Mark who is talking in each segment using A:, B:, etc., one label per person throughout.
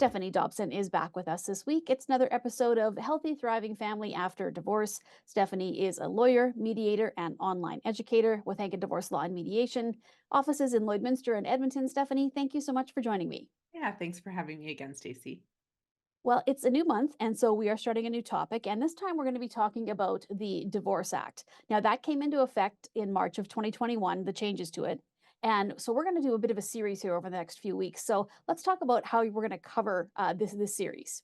A: Stephanie Dobson is back with us this week. It's another episode of Healthy Thriving Family After Divorce. Stephanie is a lawyer, mediator, and online educator with Hagen Divorce Law and Mediation, offices in Lloydminster and Edmonton. Stephanie, thank you so much for joining me.
B: Yeah, thanks for having me again, Stacey.
A: Well, it's a new month, and so we are starting a new topic. And this time we're going to be talking about the Divorce Act. Now, that came into effect in March of 2021, the changes to it. And so we're going to do a bit of a series here over the next few weeks. So let's talk about how we're going to cover this series.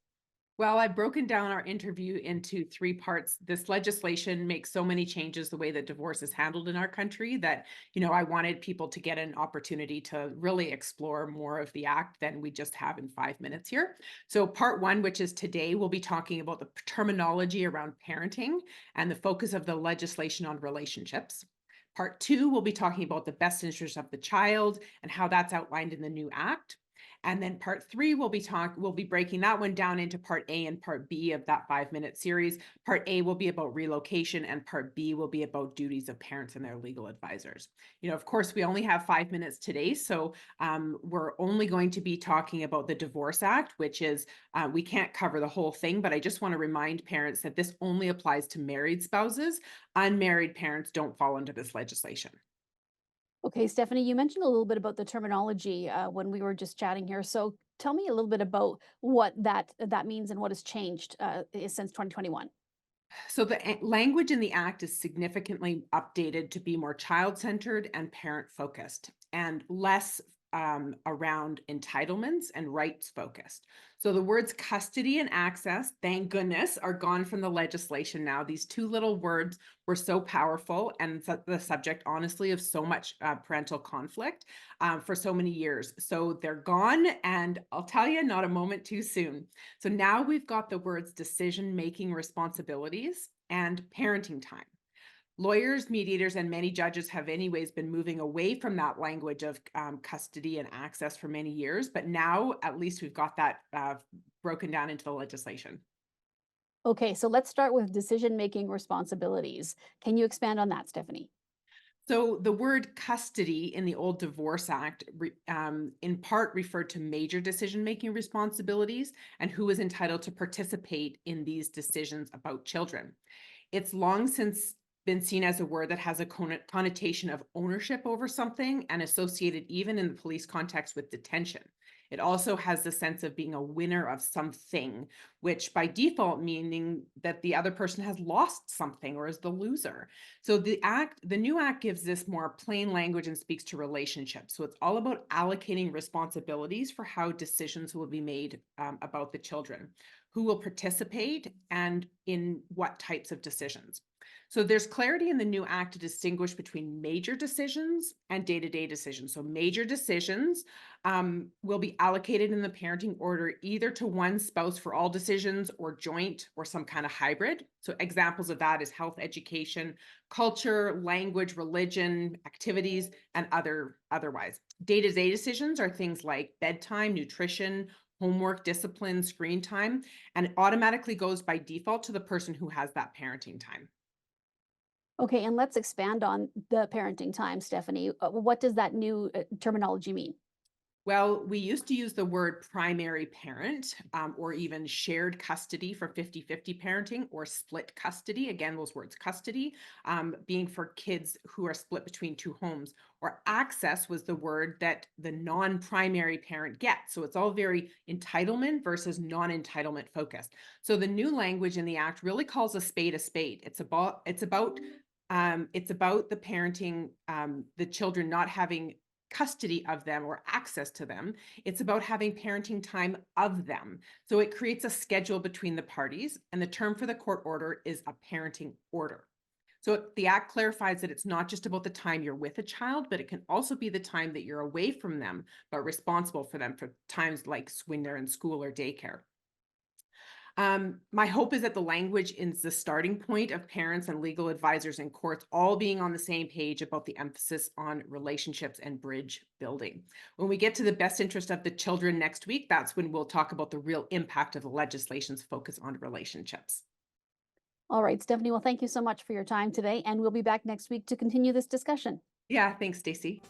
B: Well, I've broken down our interview into three parts. This legislation makes so many changes the way that divorce is handled in our country that, I wanted people to get an opportunity to really explore more of the act than we just have in 5 minutes here. So, part one, which is today, we'll be talking about the terminology around parenting and the focus of the legislation on relationships. Part two, we'll be talking about the best interest of the child and how that's outlined in the new act. And then part three, we'll be breaking that one down into part A and part B of that 5 minute series. Part A will be about relocation, and part B will be about duties of parents and their legal advisors. Of course, we only have 5 minutes today, so we're only going to be talking about the Divorce Act, which is we can't cover the whole thing, but I just want to remind parents that this only applies to married spouses. Unmarried parents don't fall under this legislation.
A: Okay, Stephanie, you mentioned a little bit about the terminology when we were just chatting here. So tell me a little bit about what that means and what has changed since 2021.
B: So the language in the act is significantly updated to be more child-centered and parent-focused and less around entitlements and rights focused. So the words custody and access, thank goodness, are gone from the legislation now. These two little words were so powerful and the subject, honestly, of so much parental conflict for so many years. So they're gone, and I'll tell you, not a moment too soon. So now we've got the words decision-making responsibilities and parenting time. Lawyers, mediators, and many judges have anyways been moving away from that language of custody and access for many years, but now at least we've got that broken down into the legislation.
A: Okay, so let's start with decision-making responsibilities. Can you expand on that, Stephanie?
B: So the word custody in the old Divorce Act in part referred to major decision-making responsibilities and who is entitled to participate in these decisions about children. It's long since been seen as a word that has a connotation of ownership over something and associated even in the police context with detention. It also has the sense of being a winner of something, which by default meaning that the other person has lost something or is the loser. So the new act gives this more plain language and speaks to relationships. So it's all about allocating responsibilities for how decisions will be made about the children, who will participate, and in what types of decisions. So there's clarity in the new act to distinguish between major decisions and day-to-day decisions. So major decisions will be allocated in the parenting order either to one spouse for all decisions or joint or some kind of hybrid. So examples of that is health, education, culture, language, religion, activities, and otherwise. Day-to-day decisions are things like bedtime, nutrition, homework, discipline, screen time, and it automatically goes by default to the person who has that parenting time.
A: Okay, and let's expand on the parenting time, Stephanie. What does that new terminology mean?
B: Well, we used to use the word primary parent or even shared custody for 50-50 parenting or split custody. Again, those words custody being for kids who are split between two homes, or access was the word that the non-primary parent gets. So it's all very entitlement versus non-entitlement focused. So the new language in the act really calls a spade a spade. It's about the parenting, the children not having custody of them or access to them. It's about having parenting time of them. So it creates a schedule between the parties, and the term for the court order is a parenting order. So the act clarifies that it's not just about the time you're with a child, but it can also be the time that you're away from them, but responsible for them for times like when they're in school or daycare. My hope is that the language is the starting point of parents and legal advisors and courts all being on the same page about the emphasis on relationships and bridge building. When we get to the best interest of the children next week, that's when we'll talk about the real impact of the legislation's focus on relationships.
A: All right, Stephanie, well, thank you so much for your time today, and we'll be back next week to continue this discussion.
B: Yeah, thanks, Stacey.